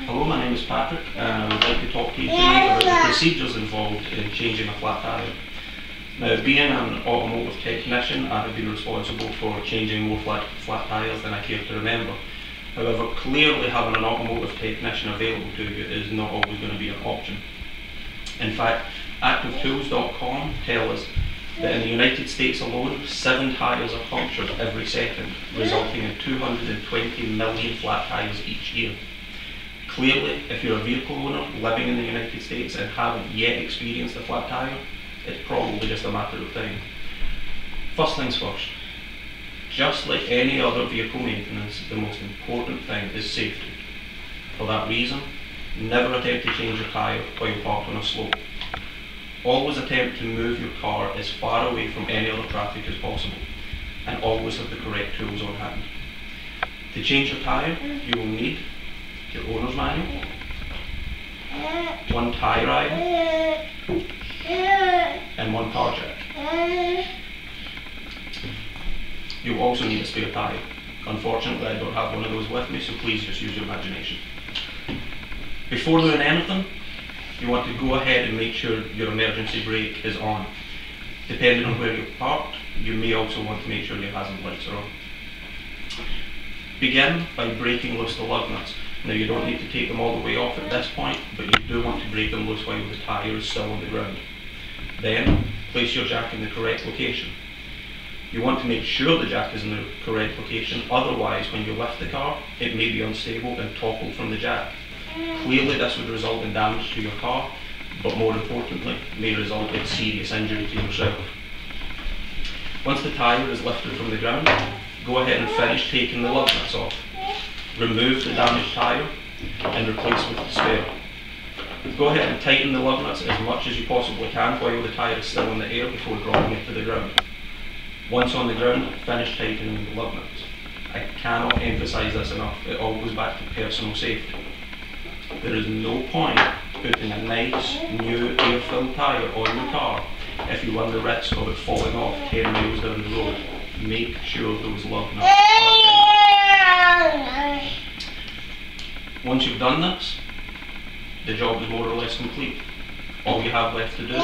Hello, my name is Patrick and I would like to talk to you tonight about the procedures involved in changing a flat tyre. Now, being an automotive technician, I have been responsible for changing more flat tyres than I care to remember. However, clearly having an automotive technician available to you is not always going to be an option. In fact, ActiveTools.com tell us that in the United States alone, 7 tyres are punctured every second, resulting in 220 million flat tyres each year. Clearly, if you're a vehicle owner living in the United States and haven't yet experienced a flat tyre, it's probably just a matter of time. First things first, just like any other vehicle maintenance, the most important thing is safety. For that reason, never attempt to change your tyre while parked on a slope. Always attempt to move your car as far away from any other traffic as possible, and always have the correct tools on hand. To change your tyre, you will need your owner's manual, 1 tyre iron, and 1 car jack. You'll also need a spare tyre. Unfortunately, I don't have one of those with me, so please just use your imagination. Before doing anything, you want to go ahead and make sure your emergency brake is on. Depending on where you're parked, you may also want to make sure your hazard lights are on. Begin by breaking loose the lug nuts. Now, you don't need to take them all the way off at this point, but you do want to break them loose while the tyre is still on the ground. Then, place your jack in the correct location. You want to make sure the jack is in the correct location, otherwise when you lift the car, it may be unstable and topple from the jack. Clearly this would result in damage to your car, but more importantly, may result in serious injury to yourself. Once the tyre is lifted from the ground, go ahead and finish taking the lug nuts off. Remove the damaged tyre and replace with the spare. Go ahead and tighten the lug nuts as much as you possibly can while the tyre is still in the air before dropping it to the ground. Once on the ground, finish tightening the lug nuts. I cannot emphasise this enough, it all goes back to personal safety. There is no point putting a nice, new, air-filled tyre on your car if you run the risk of it falling off 10 miles down the road. Make sure those lug nuts are tight. Once you've done this, the job is more or less complete. All you have left to do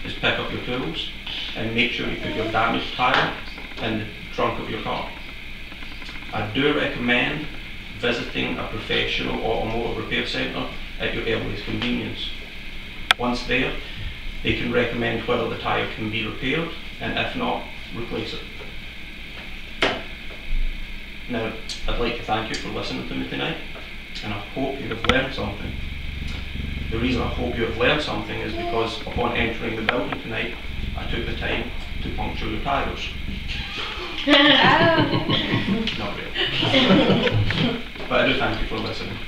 is pick up your tools and make sure you put your damaged tyre in the trunk of your car. I do recommend visiting a professional automotive repair centre at your earliest convenience. Once there, they can recommend whether the tyre can be repaired, and if not, replace it. Now, I'd like to thank you for listening to me tonight, and I hope you have learned something. The reason I hope you have learned something is because upon entering the building tonight, I took the time to puncture your tyres. Not really. But I do thank you for listening.